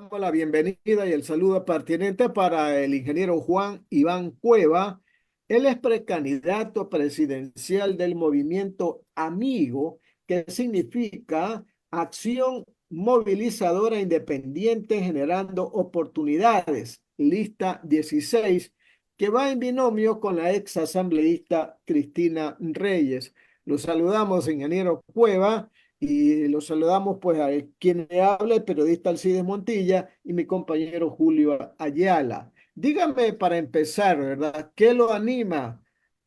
damos la bienvenida y el saludo pertinente para el ingeniero Juan Iván Cueva. Él es precandidato presidencial del movimiento Amigo, que significa Acción Movilizadora Independiente Generando Oportunidades, lista 16, que va en binomio con la ex asambleísta Cristina Reyes. Los saludamos, ingeniero Cueva. Y los saludamos pues a quien le habla, el periodista Alcides Montilla y mi compañero Julio Ayala. Dígame para empezar, ¿verdad? ¿Qué lo anima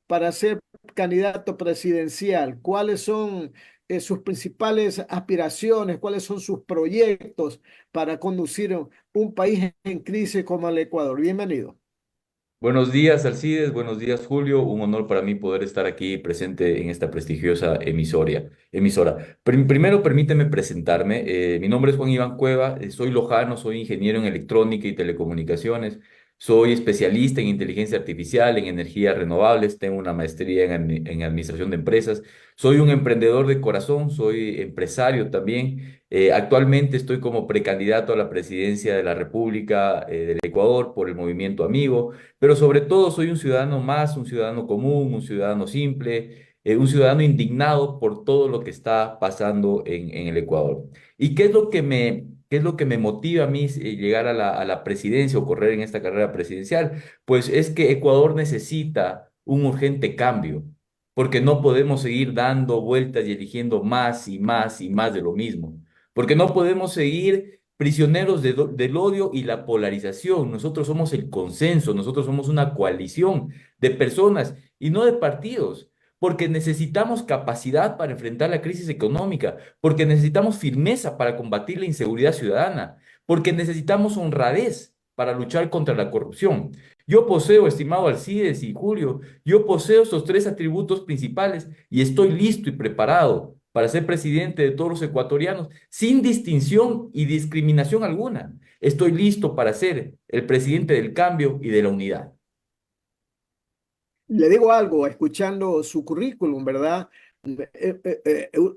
para ser candidato presidencial? ¿Cuáles son sus principales aspiraciones? ¿Cuáles son sus proyectos para conducir un país en crisis como el Ecuador? Bienvenido. Buenos días, Alcides. Buenos días, Julio. Un honor para mí poder estar aquí presente en esta prestigiosa emisora. Primero, permíteme presentarme. Mi nombre es Juan Iván Cueva. Soy lojano, soy ingeniero en electrónica y telecomunicaciones. Soy especialista en inteligencia artificial, en energías renovables. Tengo una maestría en administración de empresas. Soy un emprendedor de corazón. Soy empresario también. Actualmente estoy como precandidato a la presidencia de la República, del Ecuador por el Movimiento Amigo. Pero sobre todo soy un ciudadano más, un ciudadano común, un ciudadano simple, un ciudadano indignado por todo lo que está pasando en el Ecuador. ¿Y qué es lo que me motiva a mí llegar a la presidencia o correr en esta carrera presidencial? Pues es que Ecuador necesita un urgente cambio, porque no podemos seguir dando vueltas y eligiendo más y más y más de lo mismo, porque no podemos seguir prisioneros del odio y la polarización. Nosotros somos el consenso, nosotros somos una coalición de personas y no de partidos, porque necesitamos capacidad para enfrentar la crisis económica, porque necesitamos firmeza para combatir la inseguridad ciudadana, porque necesitamos honradez para luchar contra la corrupción. Yo poseo, estimado Alcides y Julio, yo poseo estos tres atributos principales y estoy listo y preparado para ser presidente de todos los ecuatorianos sin distinción y discriminación alguna. Estoy listo para ser el presidente del cambio y de la unidad. Le digo algo, escuchando su currículum, ¿verdad?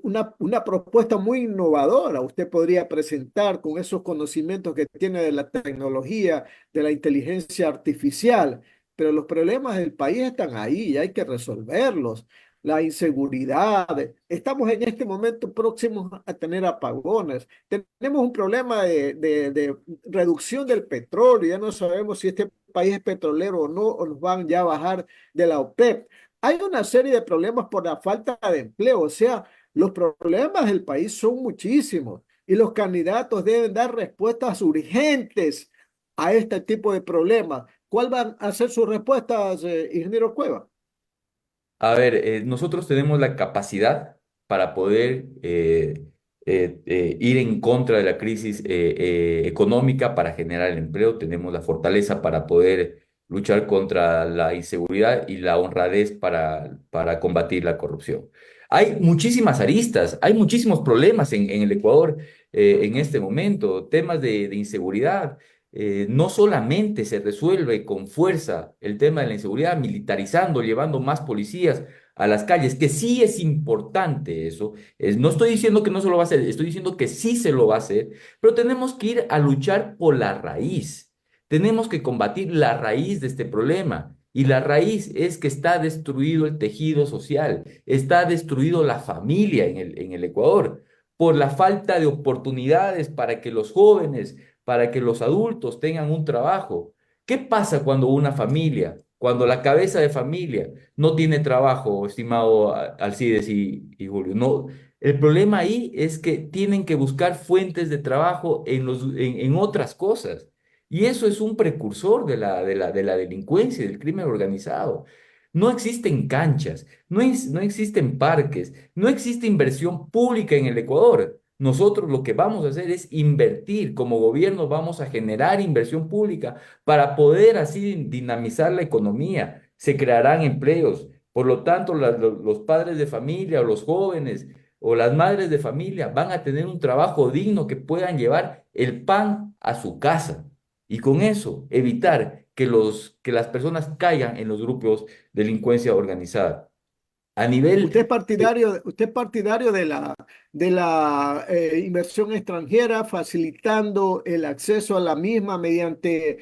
Una propuesta muy innovadora usted podría presentar con esos conocimientos que tiene de la tecnología, de la inteligencia artificial, pero los problemas del país están ahí y hay que resolverlos. La inseguridad, estamos en este momento próximos a tener apagones. Tenemos un problema de reducción del petróleo, ya no sabemos si este país es petrolero o no, o nos van ya a bajar de la OPEP. Hay una serie de problemas por la falta de empleo, o sea, los problemas del país son muchísimos y los candidatos deben dar respuestas urgentes a este tipo de problemas. ¿Cuál van a ser sus respuestas, ingeniero Cueva? A ver, nosotros tenemos la capacidad para poder ir en contra de la crisis económica para generar el empleo. Tenemos la fortaleza para poder luchar contra la inseguridad y la honradez para combatir la corrupción. Hay muchísimas aristas, hay muchísimos problemas en el Ecuador en este momento, temas de inseguridad. No solamente se resuelve con fuerza el tema de la inseguridad, militarizando, llevando más policías a las calles, que sí es importante eso. No estoy diciendo que no se lo va a hacer, estoy diciendo que sí se lo va a hacer, pero tenemos que ir a luchar por la raíz. Tenemos que combatir la raíz de este problema. Y la raíz es que está destruido el tejido social, está destruido la familia en el Ecuador por la falta de oportunidades para que los jóvenes, para que los adultos tengan un trabajo. ¿Qué pasa cuando una familia, cuando la cabeza de familia no tiene trabajo, estimado Alcides y Julio? No, el problema ahí es que tienen que buscar fuentes de trabajo en otras cosas. Y eso es un precursor de la delincuencia y del crimen organizado. No existen canchas, no existen parques, no existe inversión pública en el Ecuador. Nosotros lo que vamos a hacer es invertir, como gobierno vamos a generar inversión pública para poder así dinamizar la economía. Se crearán empleos. Por lo tanto, los padres de familia o los jóvenes o las madres de familia van a tener un trabajo digno que puedan llevar el pan a su casa. Y con eso evitar que las personas caigan en los grupos de delincuencia organizada. A nivel, Usted es partidario de la inversión extranjera, facilitando el acceso a la misma mediante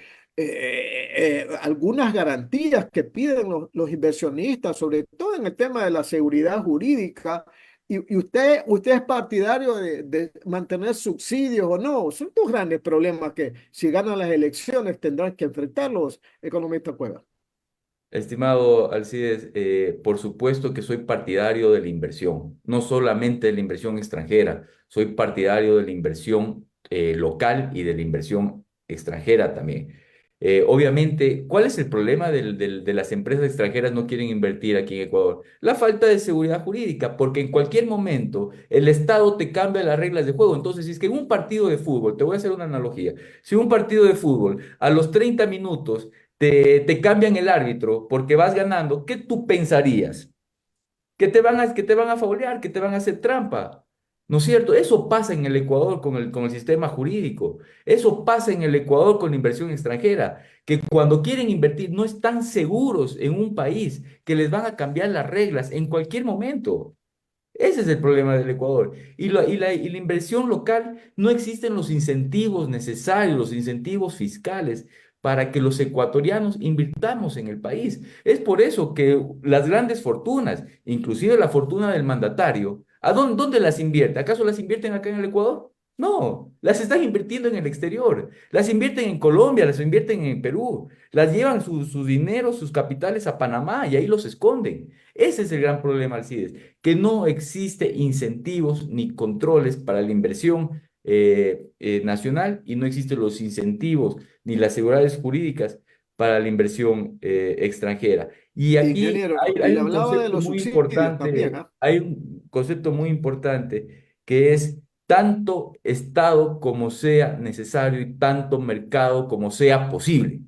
algunas garantías que piden los inversionistas, sobre todo en el tema de la seguridad jurídica. Y usted es partidario de mantener subsidios o no. Son dos grandes problemas que si ganan las elecciones tendrán que enfrentar los economistas Cueva. estimado Alcides, por supuesto que soy partidario de la inversión, no solamente de la inversión extranjera, soy partidario de la inversión local y de la inversión extranjera también. Obviamente, ¿cuál es el problema de las empresas extranjeras no quieren invertir aquí en Ecuador? La falta de seguridad jurídica, porque en cualquier momento el Estado te cambia las reglas de juego. Entonces, si es que en un partido de fútbol, te voy a hacer una analogía, si un partido de fútbol a los 30 minutos te cambian el árbitro porque vas ganando, ¿qué tú pensarías? Que te van a faulear, que te van a hacer trampa. ¿No es cierto? Eso pasa en el Ecuador con el sistema jurídico. Eso pasa en el Ecuador con la inversión extranjera, que cuando quieren invertir no están seguros en un país, que les van a cambiar las reglas en cualquier momento. Ese es el problema del Ecuador. Y la inversión local, no existen los incentivos necesarios, los incentivos fiscales para que los ecuatorianos invirtamos en el país. Es por eso que las grandes fortunas, inclusive la fortuna del mandatario, ¿dónde las invierte? ¿Acaso las invierten acá en el Ecuador? No, las están invirtiendo en el exterior. Las invierten en Colombia, las invierten en Perú. Las llevan su dinero, sus capitales a Panamá y ahí los esconden. Ese es el gran problema, Alcides, que no existe incentivos ni controles para la inversión nacional y no existen los incentivos ni las seguridades jurídicas para la inversión extranjera. Y aquí Ingeniero, hay y un hablaba de concepto los muy subsidios también, importante, ¿ah? hay un concepto muy importante que es tanto Estado como sea necesario y tanto mercado como sea posible.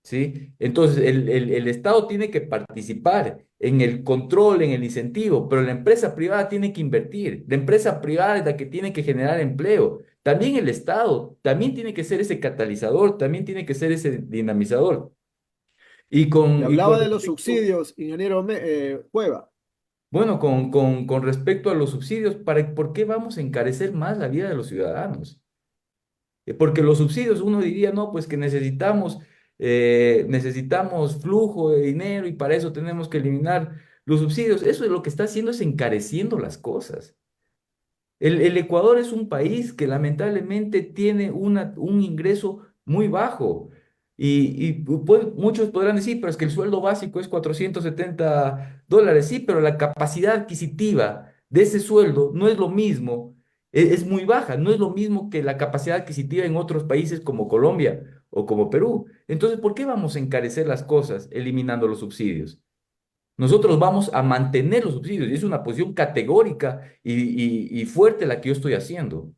¿Sí? Entonces, el Estado tiene que participar en el control, en el incentivo, pero la empresa privada tiene que invertir. La empresa privada es la que tiene que generar empleo. También el Estado, también tiene que ser ese catalizador, también tiene que ser ese dinamizador. Y Y con hablaba de los respecto, subsidios, ingeniero Cueva. bueno, con respecto a los subsidios, ¿por qué vamos a encarecer más la vida de los ciudadanos? Porque los subsidios, uno diría, no, pues que necesitamos flujo de dinero y para eso tenemos que eliminar los subsidios. Eso es lo que está haciendo es encareciendo las cosas. El Ecuador es un país que lamentablemente tiene un ingreso muy bajo. Muchos podrán decir, pero es que el sueldo básico es $470. Sí, pero la capacidad adquisitiva de ese sueldo no es lo mismo, es muy baja, no es lo mismo que la capacidad adquisitiva en otros países como Colombia o como Perú. Entonces, ¿por qué vamos a encarecer las cosas eliminando los subsidios? Nosotros vamos a mantener los subsidios y es una posición categórica y fuerte la que yo estoy haciendo.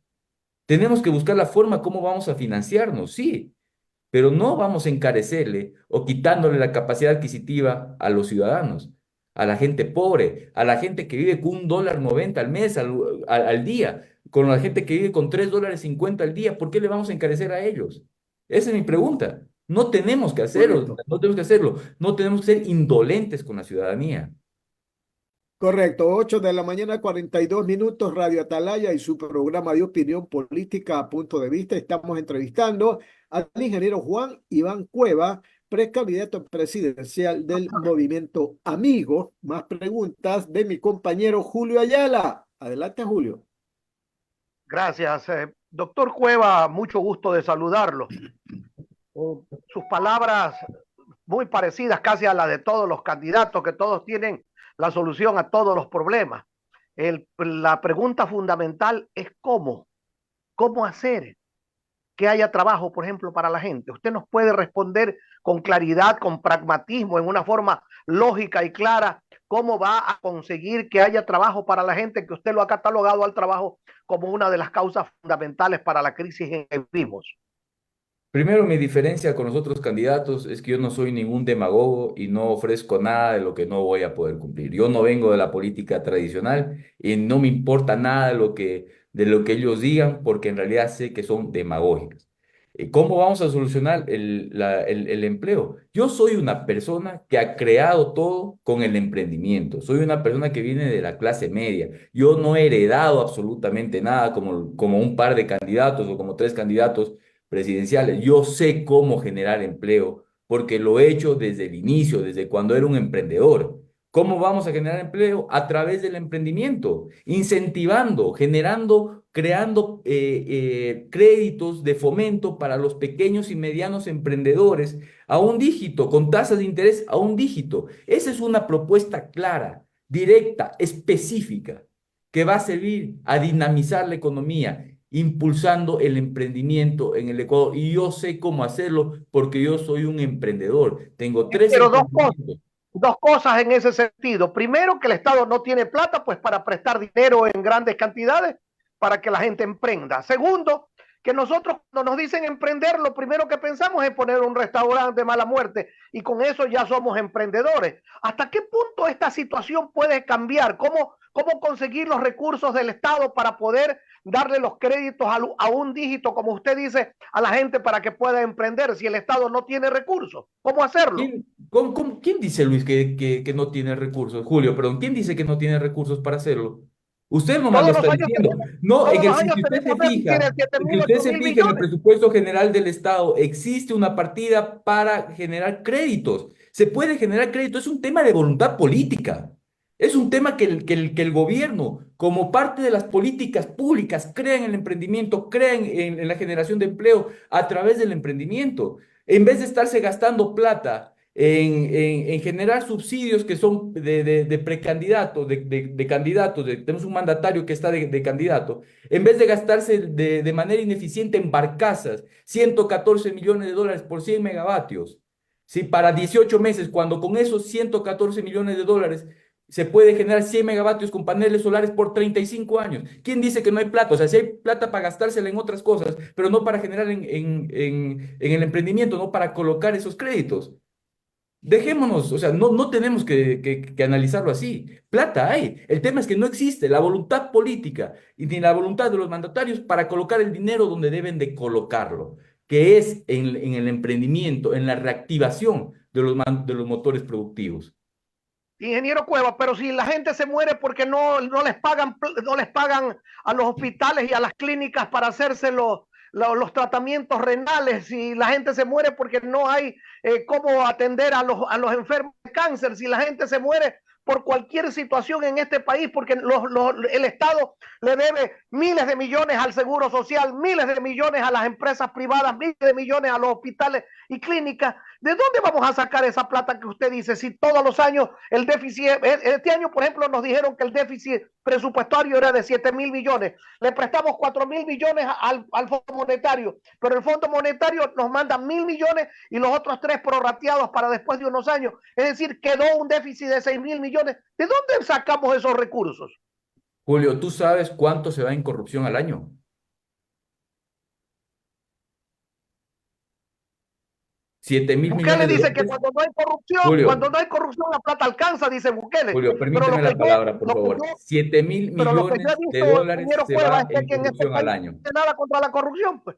Tenemos que buscar la forma cómo vamos a financiarnos, sí, pero no vamos a encarecerle o quitándole la capacidad adquisitiva a los ciudadanos, a la gente pobre, a la gente que vive con $1.90 al mes, al día, con la gente que vive con $3.50 al día. ¿Por qué le vamos a encarecer a ellos? Esa es mi pregunta. No tenemos que hacerlo, Correcto. no tenemos que hacerlo, no tenemos que ser indolentes con la ciudadanía. Correcto, 8 de la mañana, 42 minutos, Radio Atalaya y su programa de opinión política a punto de vista. Estamos entrevistando al ingeniero Juan Iván Cueva, precandidato presidencial del movimiento Amigo. Más preguntas de mi compañero Julio Ayala. Adelante, Julio. Gracias. Doctor Cueva, mucho gusto de saludarlo. Sus palabras muy parecidas casi a las de todos los candidatos, que todos tienen la solución a todos los problemas. La pregunta fundamental es cómo hacer que haya trabajo, por ejemplo, para la gente. Usted nos puede responder con claridad, con pragmatismo, en una forma lógica y clara, cómo va a conseguir que haya trabajo para la gente, que usted lo ha catalogado al trabajo como una de las causas fundamentales para la crisis en que vivimos. Primero, mi diferencia con los otros candidatos es que yo no soy ningún demagogo y no ofrezco nada de lo que no voy a poder cumplir. Yo no vengo de la política tradicional y no me importa nada de lo que ellos digan porque en realidad sé que son demagógicas. ¿Cómo vamos a solucionar el empleo? Yo soy una persona que ha creado todo con el emprendimiento. Soy una persona que viene de la clase media. Yo no he heredado absolutamente nada como un par de candidatos o como tres candidatos presidenciales. Yo sé cómo generar empleo porque lo he hecho desde el inicio, desde cuando era un emprendedor. ¿Cómo vamos a generar empleo? A través del emprendimiento, incentivando, generando, creando créditos de fomento para los pequeños y medianos emprendedores a un dígito, con tasas de interés a un dígito. Esa es una propuesta clara, directa, específica, que va a servir a dinamizar la economía, impulsando el emprendimiento en el Ecuador. Y yo sé cómo hacerlo porque yo soy un emprendedor. Tengo tres Pero emprendimientos. dos cosas en ese sentido. Primero, que el Estado no tiene plata pues para prestar dinero en grandes cantidades para que la gente emprenda. Segundo, que nosotros cuando nos dicen emprender, lo primero que pensamos es poner un restaurante de mala muerte y con eso ya somos emprendedores. ¿Hasta qué punto esta situación puede cambiar? ¿Cómo conseguir los recursos del Estado para poder darle los créditos a un dígito, como usted dice, a la gente para que pueda emprender si el Estado no tiene recursos? ¿Cómo hacerlo? ¿Quién dice, Luis, que no tiene recursos? Julio, perdón, ¿quién dice que no tiene recursos para hacerlo? Usted nomás lo Todos los está años diciendo. tenemos, No, todos los si años usted se tenemos déficit de fija, 7 si mil, usted 8 se mil fija en el millones. presupuesto general del Estado, existe una partida para generar créditos. Se puede generar créditos, es un tema de voluntad política. Es un tema que el gobierno, como parte de las políticas públicas, crea en el emprendimiento, crea en la generación de empleo a través del emprendimiento. En vez de estarse gastando plata en generar subsidios que son de precandidatos, de candidatos, tenemos un mandatario que está de candidato, en vez de gastarse de manera ineficiente en barcazas, 114 millones de dólares por 100 megavatios, ¿sí? Para 18 meses, cuando con esos 114 millones de dólares se puede generar 100 megavatios con paneles solares por 35 años. ¿Quién dice que no hay plata? O sea, si hay plata para gastársela en otras cosas, pero no para generar en el emprendimiento, no para colocar esos créditos. Dejémonos, o sea, no tenemos que analizarlo así. Plata hay. El tema es que no existe la voluntad política y ni la voluntad de los mandatarios para colocar el dinero donde deben de colocarlo, que es en el emprendimiento, en la reactivación de los motores productivos. Ingeniero Cueva, pero si la gente se muere porque no les pagan a los hospitales y a las clínicas para hacerse los tratamientos renales, si la gente se muere porque no hay cómo atender a los enfermos de cáncer, si la gente se muere por cualquier situación en este país, porque el Estado le debe miles de millones al Seguro Social, miles de millones a las empresas privadas, miles de millones a los hospitales y clínicas. ¿De dónde vamos a sacar esa plata que usted dice si todos los años el déficit, este año por ejemplo nos dijeron que el déficit presupuestario era de 7 mil millones, le prestamos 4 mil millones al Fondo Monetario, pero el Fondo Monetario nos manda 1.000 millones y los otros 3 prorrateados para después de unos años, es decir, quedó un déficit de 6 mil millones. ¿De dónde sacamos esos recursos? Julio, ¿tú sabes cuánto se va en corrupción al año? 7.000 Bukele millones de dice que dólares. cuando Julio, no hay corrupción la plata alcanza, dice Bukele. Julio, Pero permíteme la palabra, por favor. 7.000 lo que yo he millones de visto, dólares ingeniero se Cueva, va es en que en este corrupción al país no año. hace nada contra la corrupción, pues.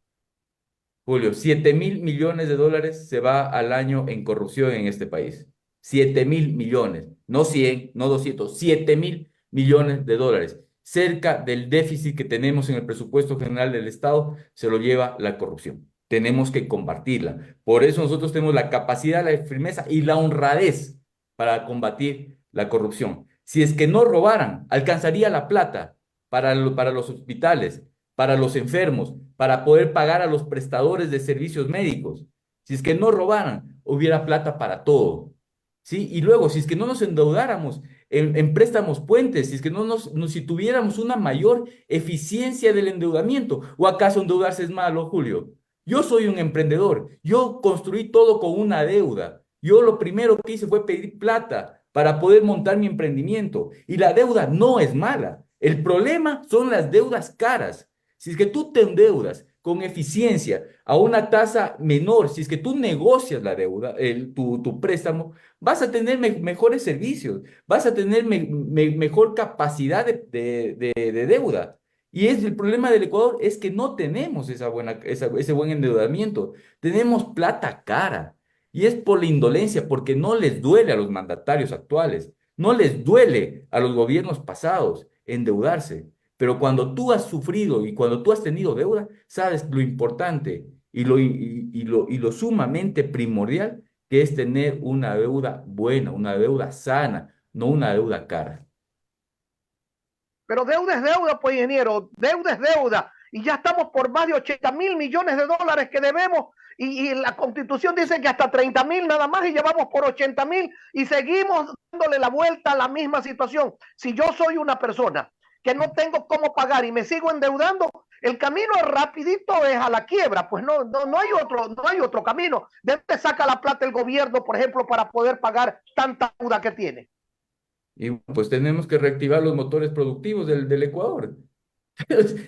Julio, 7.000 millones de dólares se va al año en corrupción en este país. 7.000 millones, no 100, no 200, 7.000 millones de dólares. Cerca del déficit que tenemos en el presupuesto general del Estado se lo lleva la corrupción. Tenemos que combatirla. Por eso nosotros tenemos la capacidad, la firmeza y la honradez para combatir la corrupción. Si es que no robaran, alcanzaría la plata para los hospitales, para los enfermos, para poder pagar a los prestadores de servicios médicos. Si es que no robaran, hubiera plata para todo. ¿Sí? Y luego, si es que no nos endeudáramos en préstamos puentes, si es que si tuviéramos una mayor eficiencia del endeudamiento, ¿o acaso endeudarse es malo, Julio? Yo soy un emprendedor, yo construí todo con una deuda. Yo lo primero que hice fue pedir plata para poder montar mi emprendimiento. Y la deuda no es mala. El problema son las deudas caras. Si es que tú te endeudas con eficiencia a una tasa menor, si es que tú negocias la deuda, tu préstamo, vas a tener mejores servicios, vas a tener mejor capacidad de deuda. Y el problema del Ecuador es que no tenemos ese buen endeudamiento. Tenemos plata cara. Y es por la indolencia, porque no les duele a los mandatarios actuales, no les duele a los gobiernos pasados endeudarse. Pero cuando tú has sufrido y cuando tú has tenido deuda, sabes lo importante y lo sumamente primordial que es tener una deuda buena, una deuda sana, no una deuda cara. Pero deuda es deuda, pues, ingeniero, deuda es deuda. Y ya estamos por más de 80.000 millones de dólares que debemos. Y la Constitución dice que hasta 30.000 nada más y llevamos por 80.000 y seguimos dándole la vuelta a la misma situación. Si yo soy una persona que no tengo cómo pagar y me sigo endeudando, el camino rapidito es a la quiebra. Pues no hay otro camino. ¿De dónde saca la plata el gobierno, por ejemplo, para poder pagar tanta deuda que tiene? Y pues tenemos que reactivar los motores productivos del Ecuador.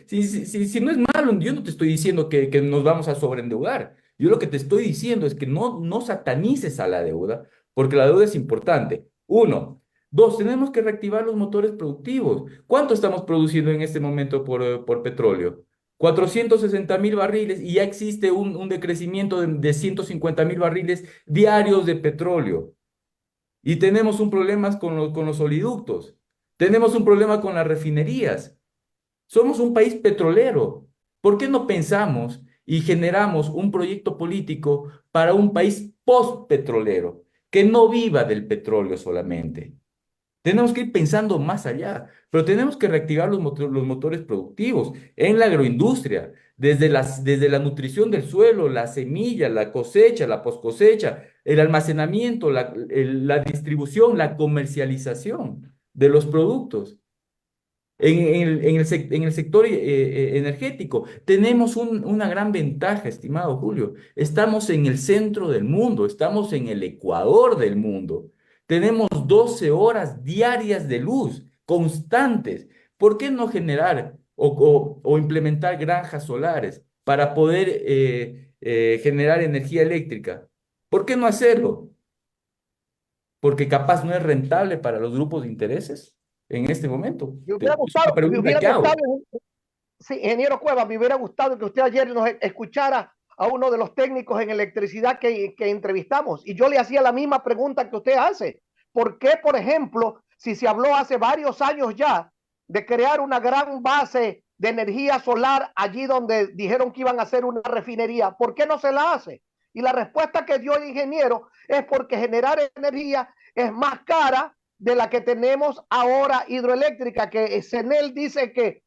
Si no es malo, yo no te estoy diciendo que nos vamos a sobreendeudar. Yo lo que te estoy diciendo es que no satanices a la deuda, porque la deuda es importante. Uno. Dos, tenemos que reactivar los motores productivos. ¿Cuánto estamos produciendo en este momento por petróleo? 460.000 barriles y ya existe un decrecimiento de 150.000 barriles diarios de petróleo. Y tenemos un problema con los oleoductos. Tenemos un problema con las refinerías. Somos un país petrolero. ¿Por qué no pensamos y generamos un proyecto político para un país post-petrolero, que no viva del petróleo solamente? Tenemos que ir pensando más allá, pero tenemos que reactivar los motores productivos en la agroindustria, desde la nutrición del suelo, la semilla, la cosecha, la poscosecha, el almacenamiento, la distribución, la comercialización de los productos. En el sector energético tenemos una gran ventaja, estimado Julio. Estamos en el centro del mundo, estamos en el ecuador del mundo. Tenemos 12 horas diarias de luz constantes. ¿Por qué no generar o implementar granjas solares para poder generar energía eléctrica? ¿Por qué no hacerlo? Porque capaz no es rentable para los grupos de intereses en este momento. Es una Me pregunta hubiera que hago. gustado, sí, ingeniero Cueva, me hubiera gustado que usted ayer nos escuchara a uno de los técnicos en electricidad que entrevistamos y yo le hacía la misma pregunta que usted hace. ¿Por qué, por ejemplo, si se habló hace varios años ya de crear una gran base de energía solar allí donde dijeron que iban a hacer una refinería, por qué no se la hace? Y la respuesta que dio el ingeniero es porque generar energía es más cara de la que tenemos ahora hidroeléctrica, que CENEL dice que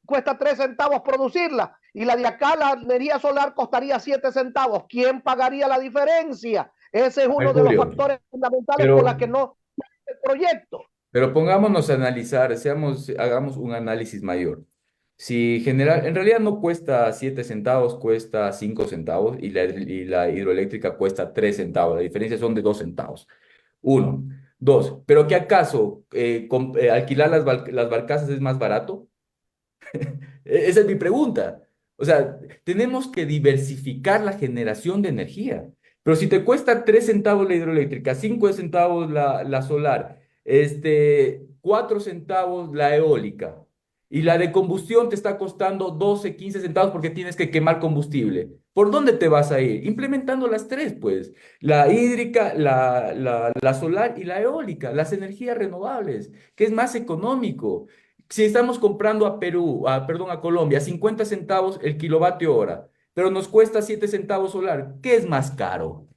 cuesta 3 centavos producirla y la de acá, la energía solar, costaría 7 centavos. ¿Quién pagaría la diferencia? Ese es uno de los Julio, factores fundamentales por los pero, que no el proyecto. pero pongámonos a analizar, hagamos un análisis mayor. Si en realidad no cuesta 7 centavos, cuesta 5 centavos y la hidroeléctrica cuesta 3 centavos. La diferencia son de 2 centavos. Uno. Dos, ¿pero qué acaso alquilar las barcazas es más barato? Esa es mi pregunta. O sea, tenemos que diversificar la generación de energía. Pero si te cuesta 3 centavos la hidroeléctrica, 5 centavos la solar, 4 centavos la eólica, y la de combustión te está costando 12, 15 centavos porque tienes que quemar combustible. ¿Por dónde te vas a ir? Implementando las tres, pues. La hídrica, la solar y la eólica, las energías renovables, que es más económico. Si estamos comprando perdón, a Colombia, a 50 centavos el kilovatio hora, pero nos cuesta 7 centavos solar, ¿qué es más caro?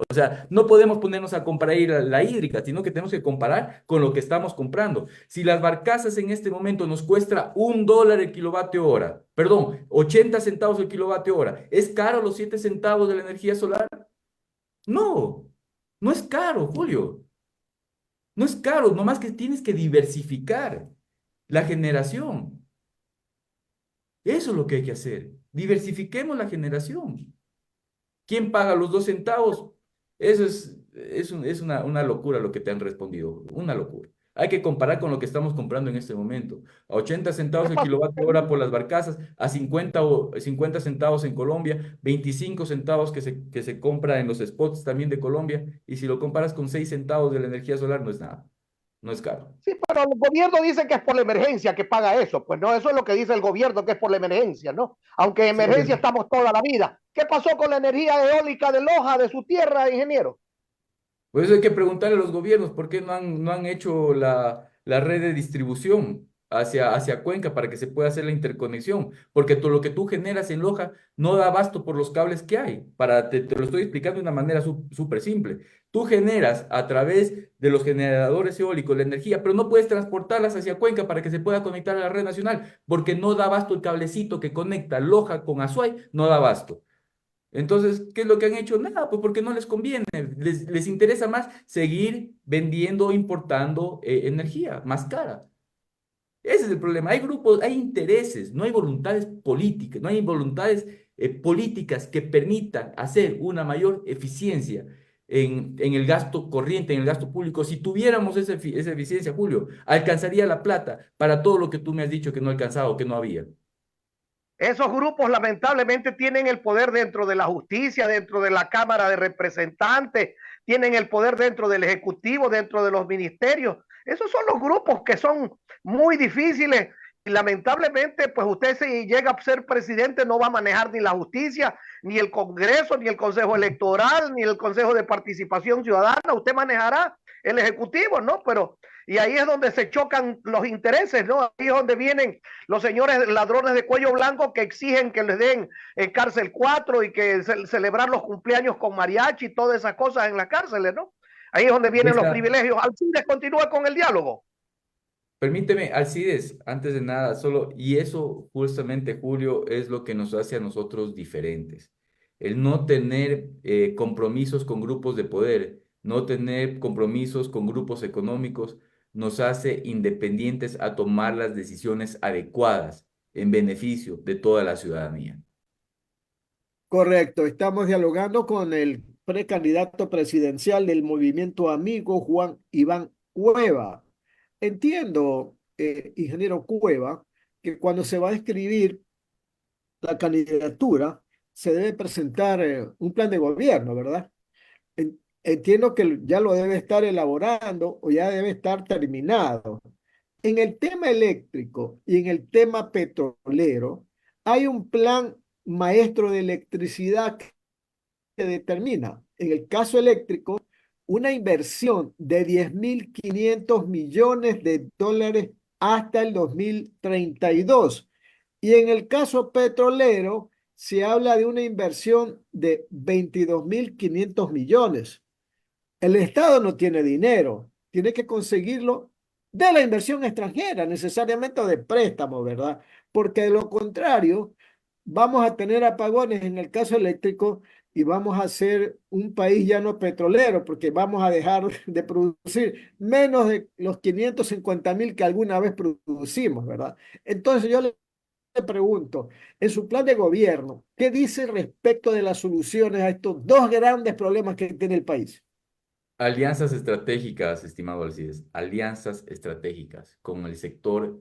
O sea, no podemos ponernos a comparar la hídrica, sino que tenemos que comparar con lo que estamos comprando. Si las barcazas en este momento nos cuesta $1 el kilovatio hora, perdón, 80 centavos el kilovatio hora, ¿es caro los 7 centavos de la energía solar? No, no es caro, Julio. No es caro, nomás que tienes que diversificar la generación. Eso es lo que hay que hacer. Diversifiquemos la generación. ¿Quién paga los 2 centavos? Eso es una locura lo que te han respondido. Una locura. Hay que comparar con lo que estamos comprando en este momento. A 80 centavos el kilovatio hora por las barcazas, a 50 centavos en Colombia, 25 centavos que se compra en los spots también de Colombia. Y si lo comparas con 6 centavos de la energía solar, no es nada. no es caro. Sí, pero el gobierno dice que es por la emergencia que paga eso. Pues no, eso es lo que dice el gobierno, que es por la emergencia, ¿no? Aunque en Sí, emergencia estamos toda la vida. ¿Qué pasó con la energía eólica de Loja, de su tierra, ingeniero? por eso hay que preguntarle a los gobiernos por qué no han hecho la red de distribución hacia Cuenca para que se pueda hacer la interconexión. Porque todo lo que tú generas en Loja no da abasto por los cables que hay. Te lo estoy explicando de una manera súper simple. Tú generas a través de los generadores eólicos la energía, pero no puedes transportarlas hacia Cuenca para que se pueda conectar a la red nacional, porque no da abasto el cablecito que conecta Loja con Azuay, no da abasto. Entonces, ¿qué es lo que han hecho? Nada, pues porque no les conviene. Les interesa más seguir vendiendo, importando energía más cara. Ese es el problema. Hay grupos, hay intereses, no hay voluntades políticas, no hay voluntades políticas que permitan hacer una mayor eficiencia en el gasto corriente, en el gasto público. Si tuviéramos esa eficiencia, Julio, alcanzaría la plata para todo lo que tú me has dicho que no alcanzaba o que no había. Esos grupos lamentablemente tienen el poder dentro de la justicia, dentro de la Cámara de Representantes, tienen el poder dentro del Ejecutivo, dentro de los ministerios. Esos son los grupos que son muy difíciles y lamentablemente pues usted si llega a ser presidente no va a manejar ni la justicia, ni el Congreso, ni el Consejo Electoral, ni el Consejo de Participación Ciudadana. Usted manejará el Ejecutivo, ¿no? Pero y ahí es donde se chocan los intereses, ¿no? Ahí es donde vienen los señores ladrones de cuello blanco que exigen que les den en cárcel 4 y que celebrar los cumpleaños con mariachi y todas esas cosas en las cárceles, ¿no? Ahí es donde vienen los Esta, privilegios. Alcides continúa con el diálogo. Permíteme, Alcides, antes de nada, y eso justamente, Julio, es lo que nos hace a nosotros diferentes. El no tener compromisos con grupos de poder, no tener compromisos con grupos económicos, nos hace independientes a tomar las decisiones adecuadas en beneficio de toda la ciudadanía. Correcto, estamos dialogando con el precandidato presidencial del Movimiento Amigo, Juan Iván Cueva. Entiendo, ingeniero Cueva, que cuando se va a escribir la candidatura, se debe presentar un plan de gobierno, ¿verdad? Entiendo que ya lo debe estar elaborando o ya debe estar terminado. En el tema eléctrico y en el tema petrolero, hay un plan maestro de electricidad que determina, en el caso eléctrico, una inversión de 10.500 millones de dólares hasta el 2032. Y en el caso petrolero, se habla de una inversión de 22.500 millones. El Estado no tiene dinero, tiene que conseguirlo de la inversión extranjera, necesariamente o de préstamo, ¿verdad? Porque de lo contrario, vamos a tener apagones en el caso eléctrico y vamos a ser un país ya no petrolero, porque vamos a dejar de producir menos de los 550.000 que alguna vez producimos, ¿verdad? Entonces yo le pregunto, en su plan de gobierno, ¿qué dice respecto de las soluciones a estos dos grandes problemas que tiene el país? Alianzas estratégicas, estimado Alcides, alianzas estratégicas con el sector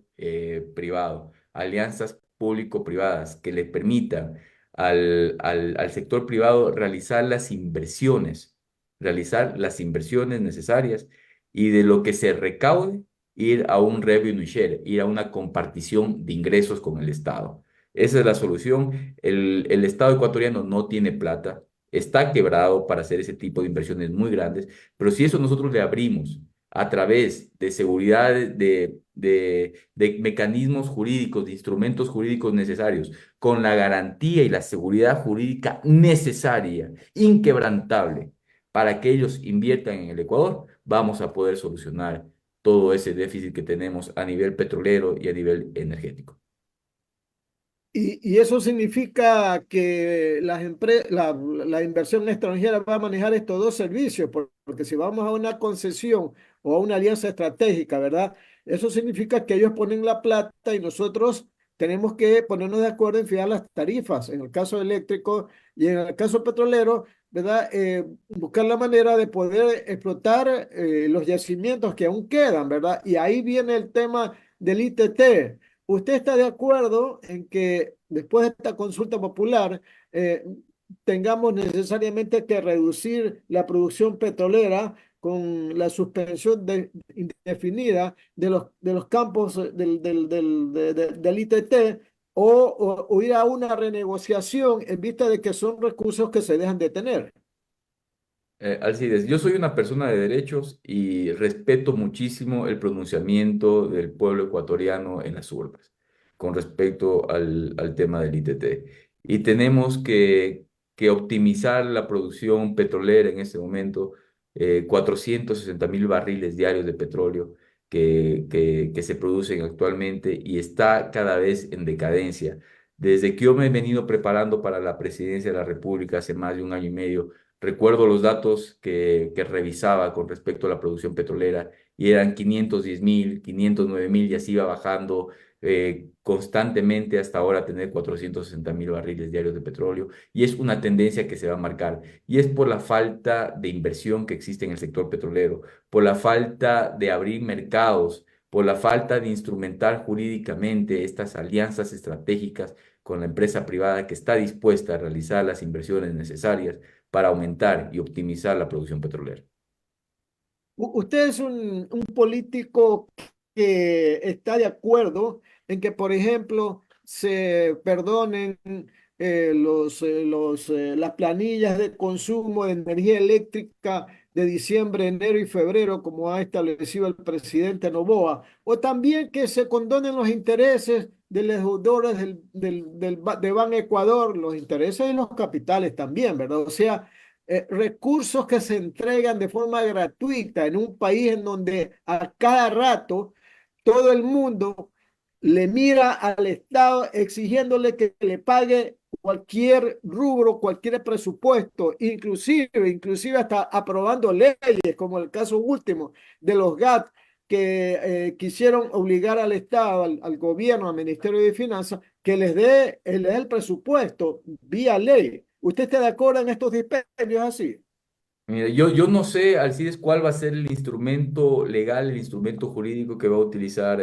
privado, alianzas público-privadas que le permitan al sector privado realizar las inversiones necesarias y de lo que se recaude, ir a un revenue share, ir a una compartición de ingresos con el Estado. Esa es la solución. El Estado ecuatoriano no tiene plata, está quebrado para hacer ese tipo de inversiones muy grandes, pero si eso nosotros le abrimos a través de seguridad, de mecanismos jurídicos, de instrumentos jurídicos necesarios, con la garantía y la seguridad jurídica necesaria, inquebrantable, para que ellos inviertan en el Ecuador, vamos a poder solucionar todo ese déficit que tenemos a nivel petrolero y a nivel energético. Y eso significa que la inversión extranjera va a manejar estos dos servicios, porque si vamos a una concesión o a una alianza estratégica, ¿verdad? Eso significa que ellos ponen la plata y nosotros tenemos que ponernos de acuerdo en fijar las tarifas, en el caso eléctrico y en el caso petrolero, ¿verdad? Buscar la manera de poder explotar los yacimientos que aún quedan, ¿verdad? Y ahí viene el tema del ITT. ¿Usted está de acuerdo en que después de esta consulta popular tengamos necesariamente que reducir la producción petrolera con la suspensión indefinida de los campos del ITT o ir a una renegociación en vista de que son recursos que se dejan de tener. Alcides, yo soy una persona de derechos y respeto muchísimo el pronunciamiento del pueblo ecuatoriano en las urnas con respecto al tema del ITT. Y tenemos que optimizar la producción petrolera en este momento, 460.000 barriles diarios de petróleo que se producen actualmente y está cada vez en decadencia. Desde que yo me he venido preparando para la presidencia de la República hace más de un año y medio, recuerdo los datos que revisaba con respecto a la producción petrolera y eran 510.000, 509.000 y así iba bajando constantemente hasta ahora tener 460.000 barriles diarios de petróleo y es una tendencia que se va a marcar y es por la falta de inversión que existe en el sector petrolero, por la falta de abrir mercados, por la falta de instrumentar jurídicamente estas alianzas estratégicas con la empresa privada que está dispuesta a realizar las inversiones necesarias para aumentar y optimizar la producción petrolera. Usted es un político que está de acuerdo en que, por ejemplo, se perdonen las planillas de consumo de energía eléctrica de diciembre, enero y febrero, como ha establecido el presidente Noboa, o también que se condonen los intereses de los deudores de Ban Ecuador, los intereses de los capitales también, ¿verdad? O sea, recursos que se entregan de forma gratuita en un país en donde a cada rato todo el mundo le mira al Estado exigiéndole que le pague cualquier rubro, cualquier presupuesto, inclusive hasta aprobando leyes, como el caso último de los GATT, que quisieron obligar al Estado, al gobierno, al Ministerio de Finanzas, que les dé el presupuesto vía ley. ¿Usted está de acuerdo en estos dispendios así? Mira, yo no sé, Alcides, cuál va a ser el instrumento legal, el instrumento jurídico que va a utilizar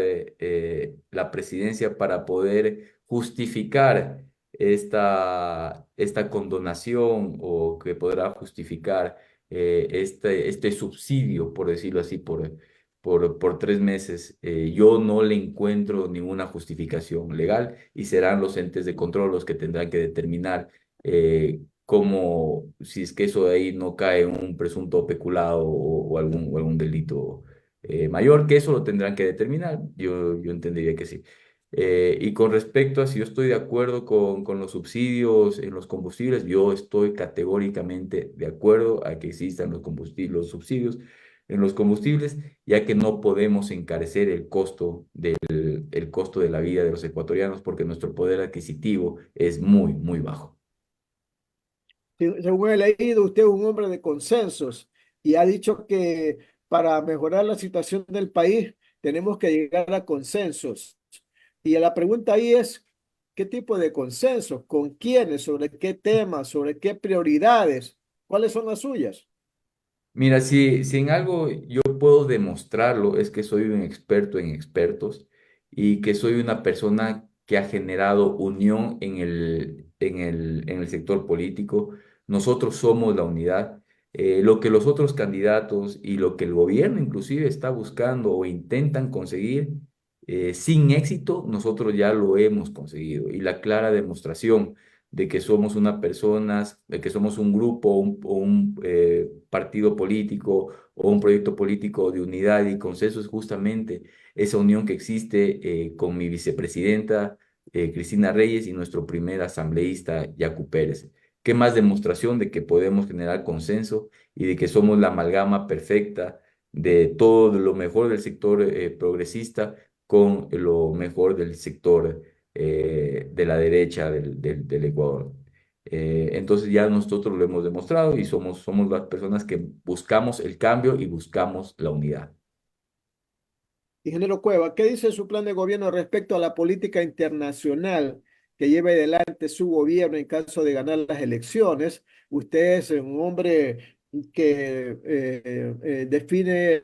la presidencia para poder justificar esta condonación o que podrá justificar este subsidio, por decirlo así, por 3 meses. Yo no le encuentro ninguna justificación legal y serán los entes de control los que tendrán que determinar. Como si es que eso de ahí no cae en un presunto peculado o algún delito mayor, que eso lo tendrán que determinar. Yo entendería que sí. Y con respecto a si yo estoy de acuerdo con los subsidios en los combustibles, yo estoy categóricamente de acuerdo a que existan los subsidios en los combustibles, ya que no podemos encarecer el costo de la vida de los ecuatorianos porque nuestro poder adquisitivo es muy, muy bajo. Según he leído, usted es un hombre de consensos y ha dicho que para mejorar la situación del país tenemos que llegar a consensos. Y la pregunta ahí es, ¿qué tipo de consensos? ¿Con quiénes? ¿Sobre qué temas? ¿Sobre qué prioridades? ¿Cuáles son las suyas? Mira, si en algo yo puedo demostrarlo, es que soy un experto en expertos y que soy una persona que ha generado unión en el sector político. Nosotros somos la unidad. Lo que los otros candidatos y lo que el gobierno inclusive está buscando o intentan conseguir sin éxito, nosotros ya lo hemos conseguido. Y la clara demostración de que somos una personas, de que somos un grupo o un partido político o un proyecto político de unidad y consenso es justamente esa unión que existe con mi vicepresidenta Cristina Reyes y nuestro primer asambleísta Yacu Pérez. ¿Qué más demostración de que podemos generar consenso y de que somos la amalgama perfecta de todo lo mejor del sector progresista con lo mejor del sector de la derecha del Ecuador? Entonces ya nosotros lo hemos demostrado y somos las personas que buscamos el cambio y buscamos la unidad. Ingeniero Cueva, ¿qué dice su plan de gobierno respecto a la política internacional que lleve adelante su gobierno en caso de ganar las elecciones? Usted es un hombre que define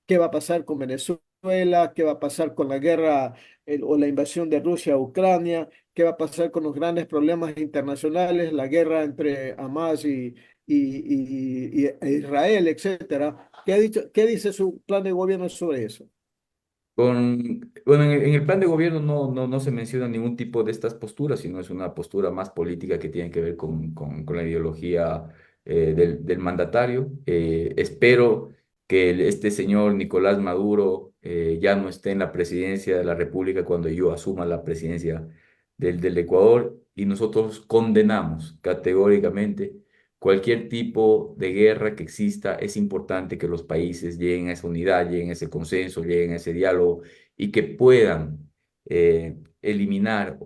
qué va a pasar con Venezuela, qué va a pasar con la guerra o la invasión de Rusia a Ucrania, qué va a pasar con los grandes problemas internacionales, la guerra entre Hamas e Israel, etcétera. ¿Qué ha dicho, qué dice su plan de gobierno sobre eso? Bueno, en el plan de gobierno no se menciona ningún tipo de estas posturas, sino es una postura más política que tiene que ver con la ideología del mandatario. Espero que este señor Nicolás Maduro ya no esté en la presidencia de la República cuando yo asuma la presidencia del Ecuador, y nosotros condenamos categóricamente cualquier tipo de guerra que exista. Es importante que los países lleguen a esa unidad, lleguen a ese consenso, lleguen a ese diálogo y que puedan eliminar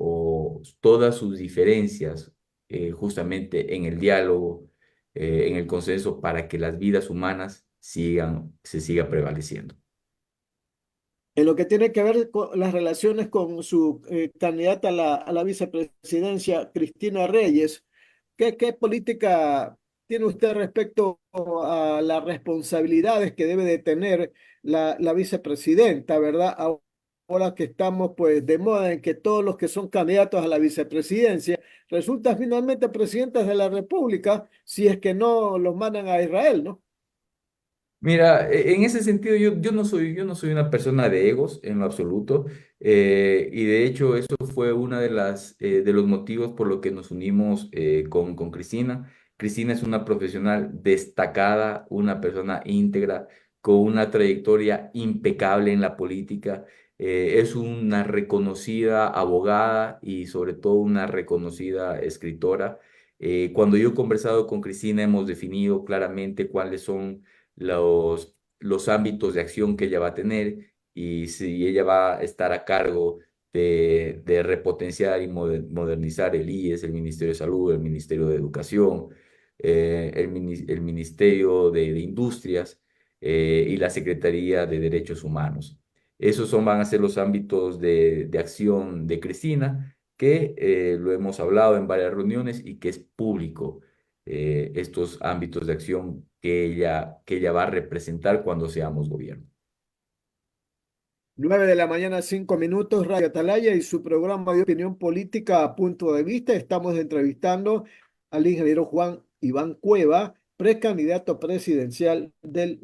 todas sus diferencias justamente en el diálogo, en el consenso, para que las vidas humanas se siga prevaleciendo. En lo que tiene que ver con las relaciones con su candidata a la vicepresidencia, Cristina Reyes, ¿qué política tiene usted respecto a las responsabilidades que debe de tener la vicepresidenta, ¿verdad? Ahora que estamos pues de moda en que todos los que son candidatos a la vicepresidencia resultan finalmente presidentes de la República si es que no los mandan a Israel, ¿no? Mira, en ese sentido yo no soy una persona de egos en lo absoluto, y de hecho eso fue una de los motivos por lo que nos unimos con Cristina. Cristina es una profesional destacada, una persona íntegra, con una trayectoria impecable en la política. Es una reconocida abogada y sobre todo una reconocida escritora. Cuando yo he conversado con Cristina hemos definido claramente cuáles son los ámbitos de acción que ella va a tener, y si ella va a estar a cargo de repotenciar y modernizar el IES, el Ministerio de Salud, el Ministerio de Educación, el Ministerio de Industrias, y la Secretaría de Derechos Humanos. Van a ser los ámbitos de acción de Cristina, que lo hemos hablado en varias reuniones y que es público, estos ámbitos de acción que ella va a representar cuando seamos gobierno. 9 de la mañana, 5 minutos, Radio Atalaya y su programa de opinión política a punto de vista. Estamos entrevistando al ingeniero Juan Iván Cueva, precandidato presidencial del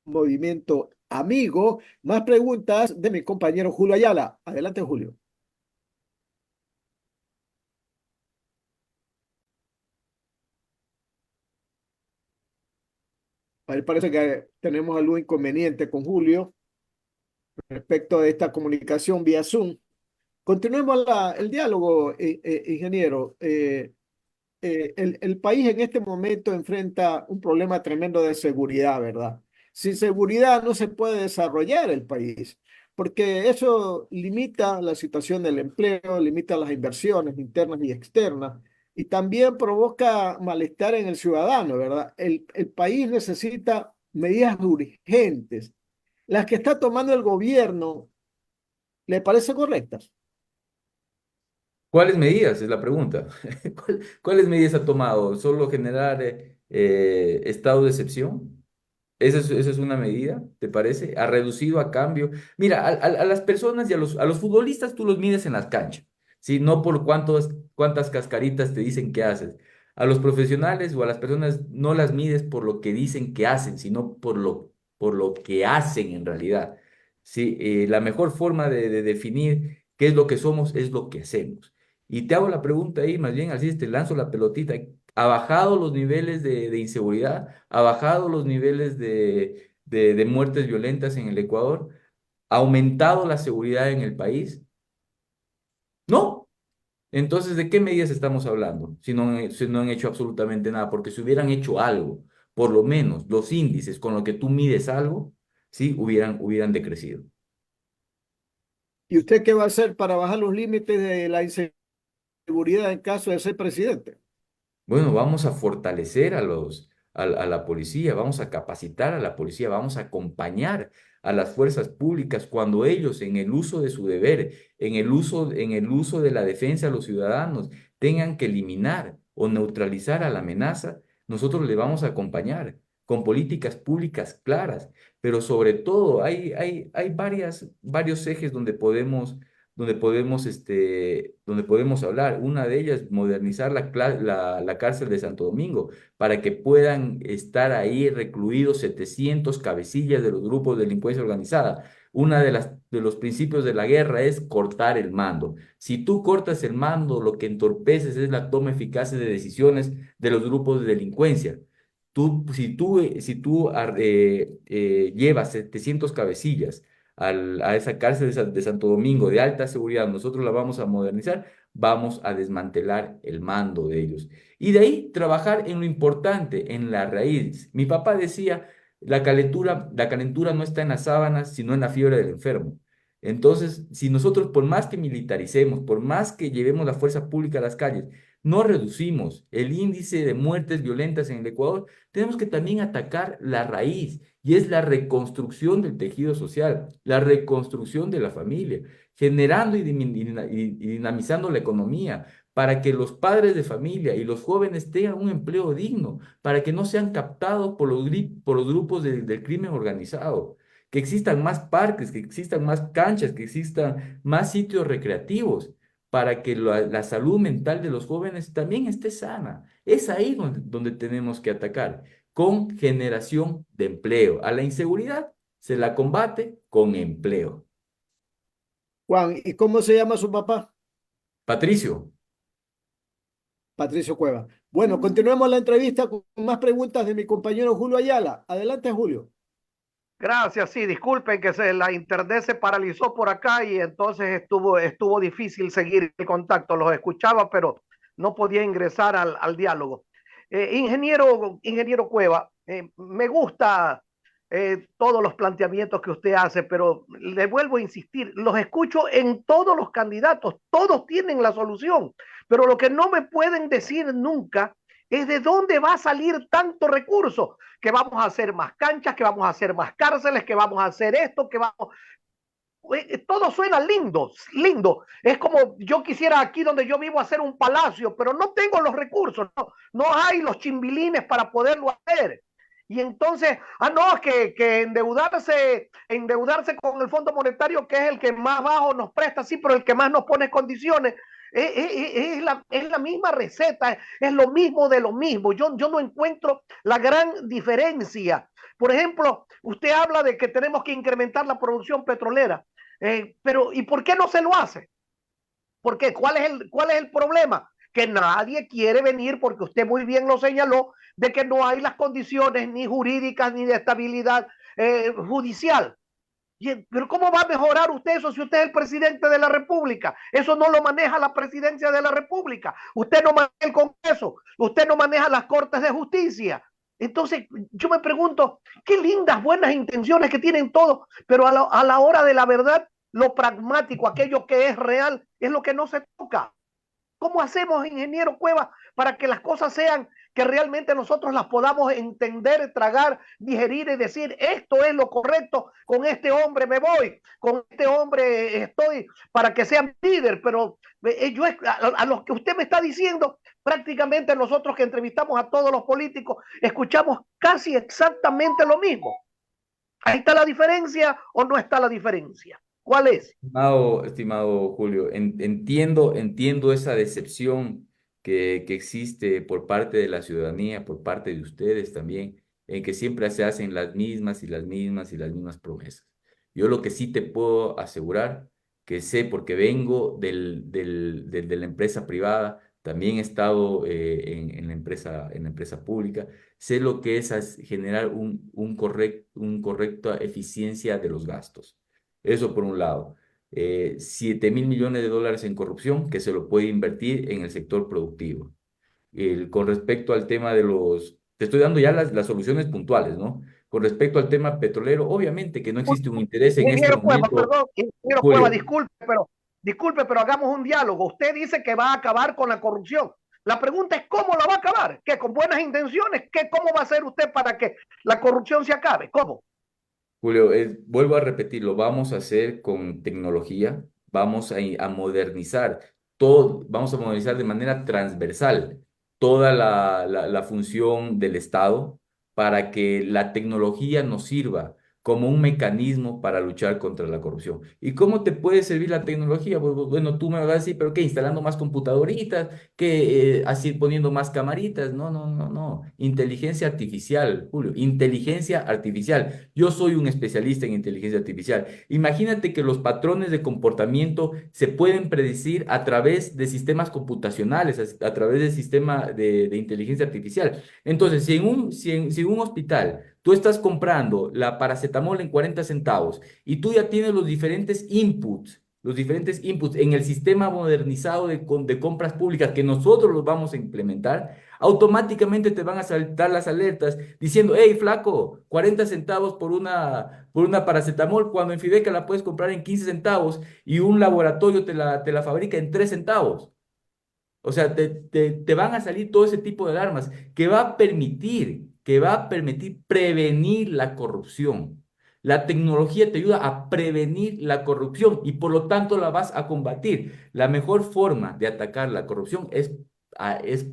movimiento Amigo. Más preguntas de mi compañero Julio Ayala. Adelante, Julio. A mí parece que tenemos algún inconveniente con Julio respecto a esta comunicación vía Zoom. Continuemos el diálogo, ingeniero. El país en este momento enfrenta un problema tremendo de seguridad, ¿verdad? Sin seguridad no se puede desarrollar el país, porque eso limita la situación del empleo, limita las inversiones internas y externas, y también provoca malestar en el ciudadano, ¿verdad? El país necesita medidas urgentes. Las que está tomando el gobierno, ¿le parece correctas? ¿Cuáles medidas? Es la pregunta. ¿Cuáles medidas ha tomado? ¿Solo generar estado de excepción? Esa es una medida, ¿te parece? ¿Ha reducido a cambio? Mira, a las personas y a los futbolistas tú los mides en las canchas, ¿sí? No por cuántas cascaritas te dicen que haces. A los profesionales o a las personas no las mides por lo que dicen que hacen, sino por lo que hacen en realidad. ¿Sí? La mejor forma de definir qué es lo que somos es lo que hacemos. Y te hago la pregunta ahí, más bien así te lanzo la pelotita. ¿Ha bajado los niveles de inseguridad? ¿Ha bajado los niveles de muertes violentas en el Ecuador? ¿Ha aumentado la seguridad en el país? No. Entonces, ¿de qué medidas estamos hablando? Si no han hecho absolutamente nada, porque si hubieran hecho algo, por lo menos los índices con los que tú mides algo, sí, hubieran decrecido. ¿Y usted qué va a hacer para bajar los límites de la inseguridad en caso de ser presidente? Bueno, vamos a fortalecer a la policía, vamos a capacitar a la policía, vamos a acompañar a las fuerzas públicas cuando ellos, en el uso de su deber, en el uso de la defensa a los ciudadanos, tengan que eliminar o neutralizar a la amenaza. Nosotros le vamos a acompañar con políticas públicas claras, pero sobre todo hay varios ejes donde podemos hablar. Una de ellas, modernizar la cárcel de Santo Domingo para que puedan estar ahí recluidos 700 cabecillas de los grupos de delincuencia organizada. Una de los principios de la guerra es cortar el mando. Si tú cortas el mando, lo que entorpeces es la toma eficaz de decisiones de los grupos de delincuencia. Si tú llevas 700 cabecillas a esa cárcel de Santo Domingo de alta seguridad, nosotros la vamos a modernizar, vamos a desmantelar el mando de ellos. Y de ahí trabajar en lo importante, en la raíz. Mi papá decía, la calentura no está en las sábanas, sino en la fiebre del enfermo. Entonces, si nosotros, por más que militaricemos, por más que llevemos la fuerza pública a las calles, no reducimos el índice de muertes violentas en el Ecuador, tenemos que también atacar la raíz, y es la reconstrucción del tejido social, la reconstrucción de la familia, generando y dinamizando la economía para que los padres de familia y los jóvenes tengan un empleo digno, para que no sean captados por los grupos del crimen organizado, que existan más parques, que existan más canchas, que existan más sitios recreativos para que la salud mental de los jóvenes también esté sana. Es ahí donde tenemos que atacar, con generación de empleo. A la inseguridad se la combate con empleo. Juan, ¿y cómo se llama su papá? Patricio, Patricio Cueva. Bueno, continuemos la entrevista con más preguntas de mi compañero Julio Ayala. Adelante, Julio. Gracias, sí, disculpen que la internet se paralizó por acá y entonces estuvo difícil seguir el contacto. Los escuchaba, pero no podía ingresar al diálogo. Ingeniero Cueva, me gusta todos los planteamientos que usted hace, pero le vuelvo a insistir, los escucho en todos los candidatos, todos tienen la solución, pero lo que no me pueden decir nunca es de dónde va a salir tanto recurso, que vamos a hacer más canchas, que vamos a hacer más cárceles, que vamos a hacer esto, que vamos... Todo suena lindo, lindo. Es como yo quisiera aquí donde yo vivo hacer un palacio, pero no tengo los recursos, no hay los chimbilines para poderlo hacer. Y entonces, no, que endeudarse con el Fondo Monetario, que es el que más bajo nos presta, sí, pero el que más nos pone condiciones, es la misma receta, es lo mismo de lo mismo. Yo no encuentro la gran diferencia. Por ejemplo, usted habla de que tenemos que incrementar la producción petrolera, pero ¿y por qué no se lo hace? ¿Por qué? ¿Cuál es el problema? Que nadie quiere venir, porque usted muy bien lo señaló, de que no hay las condiciones ni jurídicas ni de estabilidad judicial. Pero ¿cómo va a mejorar usted eso si usted es el presidente de la República? Eso no lo maneja la presidencia de la República. Usted no maneja el Congreso, usted no maneja las Cortes de Justicia. Entonces, yo me pregunto, qué lindas, buenas intenciones que tienen todos, pero a la hora de la verdad, lo pragmático, aquello que es real, es lo que no se toca. ¿Cómo hacemos, ingeniero Cueva, para que las cosas sean que realmente nosotros las podamos entender, tragar, digerir y decir, esto es lo correcto, con este hombre me voy, con este hombre estoy para que sea líder? Pero a los que usted me está diciendo, prácticamente nosotros que entrevistamos a todos los políticos, escuchamos casi exactamente lo mismo. ¿Ahí está la diferencia o no está la diferencia? ¿Cuál es? estimado Julio, entiendo esa decepción que existe por parte de la ciudadanía, por parte de ustedes también, en que siempre se hacen las mismas y las mismas y las mismas promesas. Yo lo que sí te puedo asegurar, que sé porque vengo de la empresa privada, también he estado en la empresa pública, sé lo que es generar un correcta eficiencia de los gastos. Eso por un lado. 7.000 millones de dólares en corrupción que se lo puede invertir en el sector productivo. Con respecto al tema te estoy dando ya las soluciones puntuales, ¿no? Con respecto al tema petrolero, obviamente que no existe un interés en este Ingeniero Cueva, momento, perdón, ingeniero Cueva, Julio. disculpe, pero hagamos un diálogo. Usted dice que va a acabar con la corrupción. La pregunta es cómo la va a acabar. ¿Qué? ¿Con buenas intenciones? ¿Cómo va a hacer usted para que la corrupción se acabe? ¿Cómo? Julio, vuelvo a repetirlo, vamos a hacer con tecnología, vamos a modernizar todo, vamos a modernizar de manera transversal toda la función del Estado para que la tecnología nos sirva como un mecanismo para luchar contra la corrupción. ¿Y cómo te puede servir la tecnología? Bueno, tú me vas a decir, ¿pero qué? ¿Instalando más computadoritas? ¿Qué? ¿Así poniendo más camaritas? No, no, no, no. Inteligencia artificial, Julio. Inteligencia artificial. Yo soy un especialista en inteligencia artificial. Imagínate que los patrones de comportamiento se pueden predecir a través de sistemas computacionales, a través del sistema de inteligencia artificial. Entonces, si en un hospital tú estás comprando la paracetamol en 40 centavos y tú ya tienes los diferentes inputs en el sistema modernizado de compras públicas que nosotros los vamos a implementar, automáticamente te van a saltar las alertas diciendo, hey, flaco, 40 centavos por una paracetamol, cuando en Fideca la puedes comprar en 15 centavos y un laboratorio te la fabrica en 3 centavos. O sea, te van a salir todo ese tipo de alarmas que va a permitir prevenir la corrupción. La tecnología te ayuda a prevenir la corrupción y por lo tanto la vas a combatir. La mejor forma de atacar la corrupción es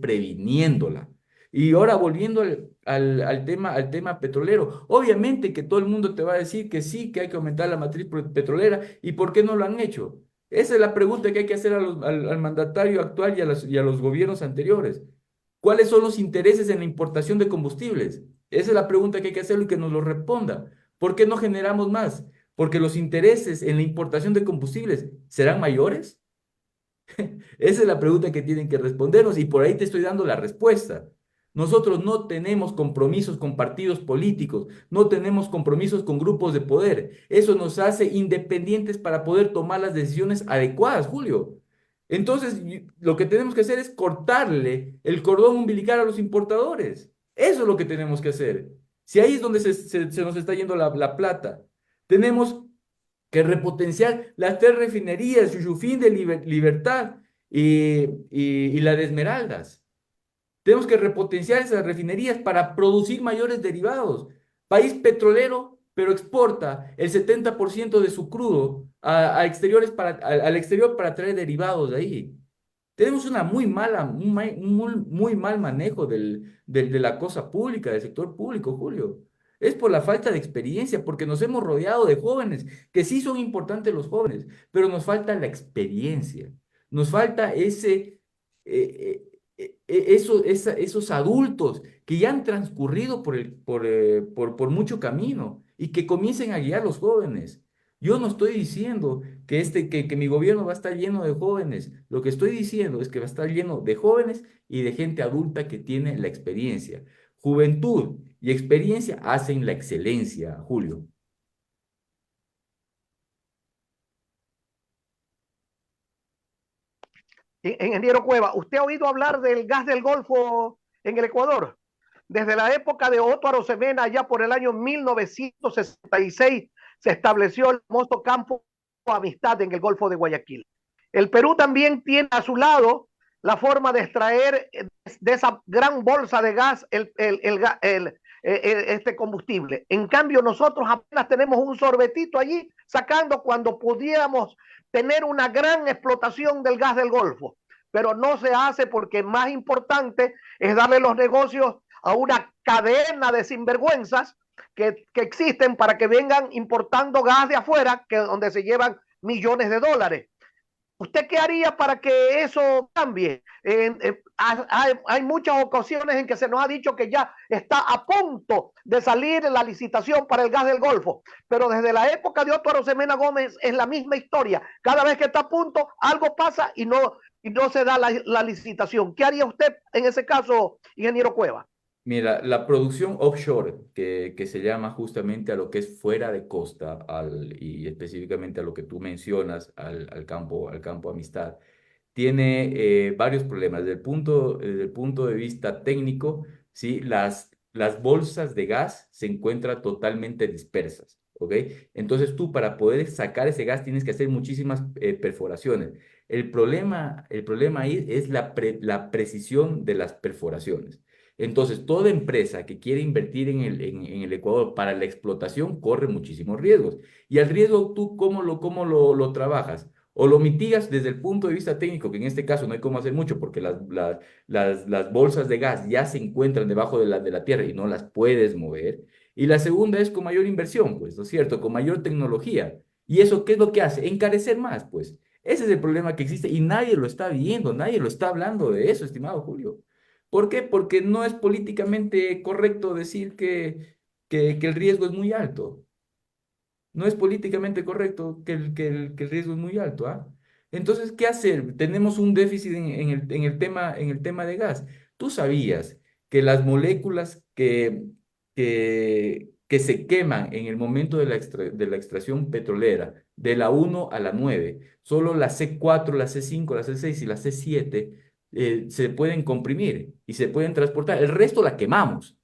previniéndola. Y ahora volviendo al tema petrolero, obviamente que todo el mundo te va a decir que sí, que hay que aumentar la matriz petrolera. ¿Y por qué no lo han hecho? Esa es la pregunta que hay que hacer al mandatario actual y a los gobiernos anteriores. ¿Cuáles son los intereses en la importación de combustibles? Esa es la pregunta que hay que hacerlo y que nos lo responda. ¿Por qué no generamos más? Porque los intereses en la importación de combustibles serán mayores. Esa es la pregunta que tienen que respondernos y por ahí te estoy dando la respuesta. Nosotros no tenemos compromisos con partidos políticos, no tenemos compromisos con grupos de poder. Eso nos hace independientes para poder tomar las decisiones adecuadas, Julio. Entonces, lo que tenemos que hacer es cortarle el cordón umbilical a los importadores. Eso es lo que tenemos que hacer. Si ahí es donde se nos está yendo la plata. Tenemos que repotenciar las tres refinerías, Chuchufín de Libertad y la de Esmeraldas. Tenemos que repotenciar esas refinerías para producir mayores derivados. País petrolero, pero exporta el 70% de su crudo al exterior para traer derivados de ahí. Tenemos un muy mal manejo de la cosa pública, del sector público, Julio. Es por la falta de experiencia, porque nos hemos rodeado de jóvenes, que sí son importantes los jóvenes, pero nos falta la experiencia. Nos falta esos adultos que ya han transcurrido por mucho camino y que comiencen a guiar a los jóvenes. Yo no estoy diciendo que mi gobierno va a estar lleno de jóvenes. Lo que estoy diciendo es que va a estar lleno de jóvenes y de gente adulta que tiene la experiencia. Juventud y experiencia hacen la excelencia, Julio. Ingeniero Cueva, ¿usted ha oído hablar del gas del Golfo en el Ecuador? Desde la época de Otto Arosemena, allá por el año 1966, se estableció el famoso campo Amistad en el Golfo de Guayaquil. El Perú también tiene a su lado la forma de extraer de esa gran bolsa de gas este combustible. En cambio, nosotros apenas tenemos un sorbetito allí sacando cuando pudiéramos tener una gran explotación del gas del Golfo. Pero no se hace porque más importante es darle los negocios a una cadena de sinvergüenzas que existen para que vengan importando gas de afuera, donde se llevan millones de dólares. ¿Usted qué haría para que eso cambie? Hay muchas ocasiones en que se nos ha dicho que ya está a punto de salir la licitación para el gas del Golfo, pero desde la época de Otto Arosemena Gómez es la misma historia. Cada vez que está a punto, algo pasa y no se da la licitación. ¿Qué haría usted en ese caso, ingeniero Cueva? Mira, la producción offshore, que se llama justamente a lo que es fuera de costa, y específicamente a lo que tú mencionas, al campo Amistad, tiene varios problemas. Desde el punto de vista técnico, ¿sí? Las bolsas de gas se encuentran totalmente dispersas, ¿ok? Entonces tú para poder sacar ese gas tienes que hacer muchísimas perforaciones. El problema ahí es la precisión de las perforaciones. Entonces, toda empresa que quiere invertir en el Ecuador para la explotación corre muchísimos riesgos. Y al riesgo, ¿tú cómo lo trabajas? O lo mitigas desde el punto de vista técnico, que en este caso no hay cómo hacer mucho porque las bolsas de gas ya se encuentran debajo de la tierra y no las puedes mover. Y la segunda es con mayor inversión, pues, ¿no es cierto? Con mayor tecnología. ¿Y eso qué es lo que hace? Encarecer más, pues. Ese es el problema que existe y nadie lo está viendo, nadie lo está hablando de eso, estimado Julio. ¿Por qué? Porque no es políticamente correcto decir que el riesgo es muy alto. No es políticamente correcto que el riesgo es muy alto, ¿ah? Entonces, ¿qué hacer? Tenemos un déficit en el tema de gas. ¿Tú sabías que las moléculas que se queman en el momento de de la extracción petrolera, de la 1 a la 9, solo la C4, la C5, la C6 y la C7 se pueden comprimir y se pueden transportar? El resto la quemamos.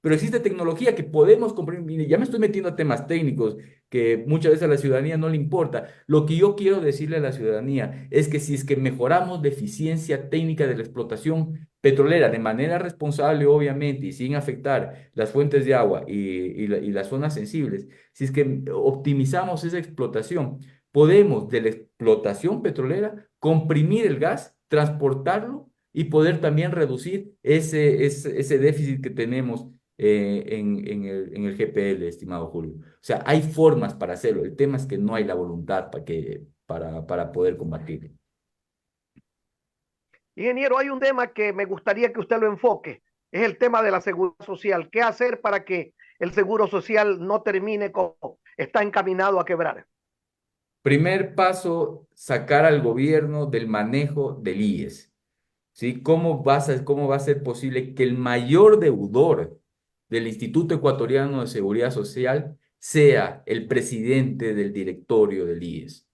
Pero existe tecnología que podemos comprimir. Mire, ya me estoy metiendo a temas técnicos que muchas veces a la ciudadanía no le importa. Lo que yo quiero decirle a la ciudadanía es que si es que mejoramos la eficiencia técnica de la explotación petrolera de manera responsable, obviamente, y sin afectar las fuentes de agua y las zonas sensibles, si es que optimizamos esa explotación, podemos de la explotación petrolera comprimir el gas, transportarlo y poder también reducir ese déficit que tenemos en el GPL, estimado Julio. O sea, hay formas para hacerlo. El tema es que no hay la voluntad para poder combatirlo. Ingeniero, hay un tema que me gustaría que usted lo enfoque. Es el tema de la seguridad social. ¿Qué hacer para que el seguro social no termine como está encaminado a quebrar? Primer paso, sacar al gobierno del manejo del IES. ¿Sí? ¿Cómo va a ser posible que el mayor deudor del Instituto Ecuatoriano de Seguridad Social sea el presidente del directorio del IES?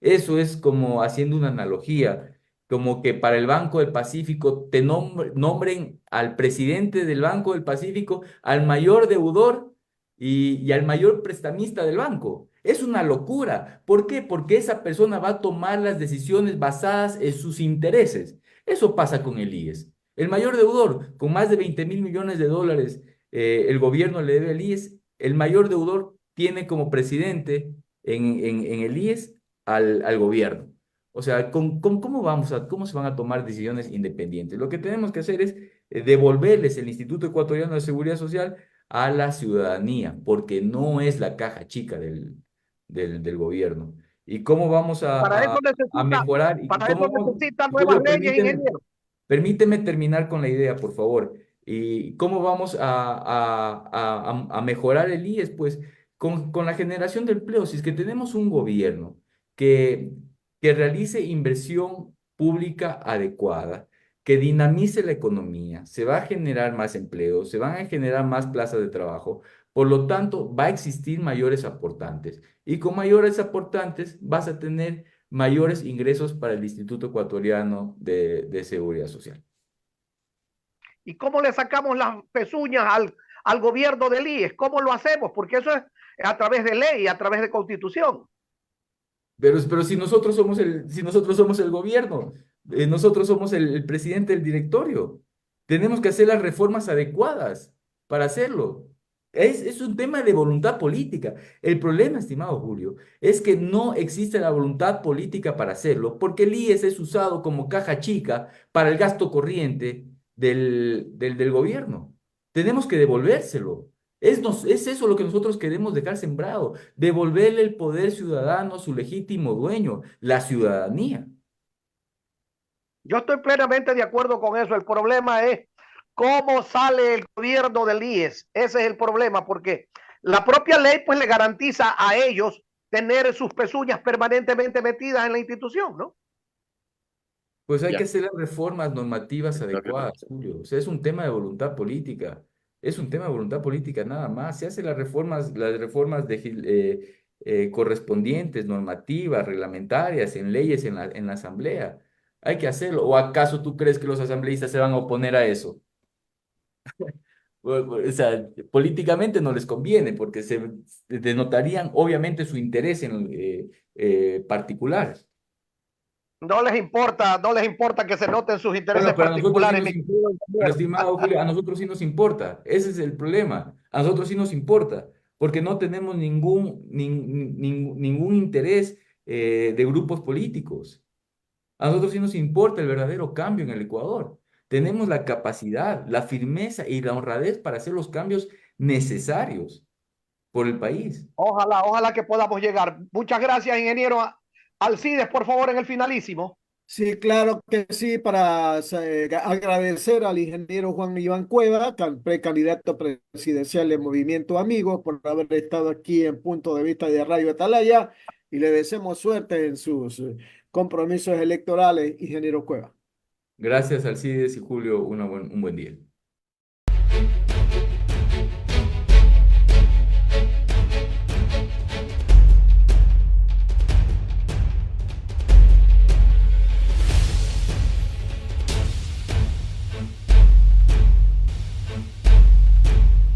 Eso es como haciendo una analogía, como que para el Banco del Pacífico te nombren al presidente del Banco del Pacífico, al mayor deudor y al mayor prestamista del banco. Es una locura. ¿Por qué? Porque esa persona va a tomar las decisiones basadas en sus intereses. Eso pasa con el IES. El mayor deudor, con más de 20.000 millones de dólares, el gobierno le debe al IES. El mayor deudor tiene como presidente en el IES al gobierno. O sea, ¿cómo se van a tomar decisiones independientes? Lo que tenemos que hacer es devolverles el Instituto Ecuatoriano de Seguridad Social a la ciudadanía, porque no es la caja chica del gobierno. ¿Y cómo vamos Para eso a mejorar? ¿Y para cómo eso vamos? necesita nuevas Julio, leyes, ingeniero. permíteme terminar con la idea, por favor. ¿Y cómo vamos a mejorar el IES? Pues con la generación de empleo. Si es que tenemos un gobierno que, que realice inversión pública adecuada, que dinamice la economía, se va a generar más empleo, se van a generar más plazas de trabajo, por lo tanto, va a existir mayores aportantes. Y con mayores aportantes vas a tener mayores ingresos para el Instituto Ecuatoriano de Seguridad Social. ¿Y cómo le sacamos las pezuñas al gobierno del IES? ¿Cómo lo hacemos? Porque eso es a través de ley, a través de constitución. Pero si nosotros somos el gobierno, nosotros somos el presidente del directorio, tenemos que hacer las reformas adecuadas para hacerlo. Es un tema de voluntad política. El problema, estimado Julio, es que no existe la voluntad política para hacerlo, porque el IES es usado como caja chica para el gasto corriente del gobierno. Tenemos que devolvérselo. Es eso lo que nosotros queremos dejar sembrado, devolverle el poder ciudadano a su legítimo dueño, la ciudadanía. Yo estoy plenamente de acuerdo con eso. El problema es cómo sale el gobierno del IES. Ese es el problema, porque la propia ley pues le garantiza a ellos tener sus pezuñas permanentemente metidas en la institución, ¿no? Pues hay que hacer las reformas normativas adecuadas, Julio. O sea, es un tema de voluntad política. Es un tema de voluntad política nada más. Se hacen las reformas correspondientes, normativas, reglamentarias, en leyes en la asamblea. Hay que hacerlo. ¿O acaso tú crees que los asambleístas se van a oponer a eso? O sea, políticamente no les conviene porque se denotarían obviamente su interés en particular. No les importa que se noten sus intereses Bueno, pero a nosotros sí particulares. nos importa, pero estimado Julio, a nosotros sí nos importa. Ese es el problema. A nosotros sí nos importa, porque no tenemos ningún interés de grupos políticos. A nosotros sí nos importa el verdadero cambio en el Ecuador. Tenemos la capacidad, la firmeza y la honradez para hacer los cambios necesarios por el país. Ojalá, ojalá que podamos llegar. Muchas gracias, ingeniero Alcides, por favor, en el finalísimo. Sí, claro que sí, para agradecer al ingeniero Juan Iván Cueva, precandidato presidencial del Movimiento Amigos, por haber estado aquí en Punto de Vista de Radio Atalaya, y le deseamos suerte en sus compromisos electorales, ingeniero Cueva. Gracias, Alcides y Julio, un buen día.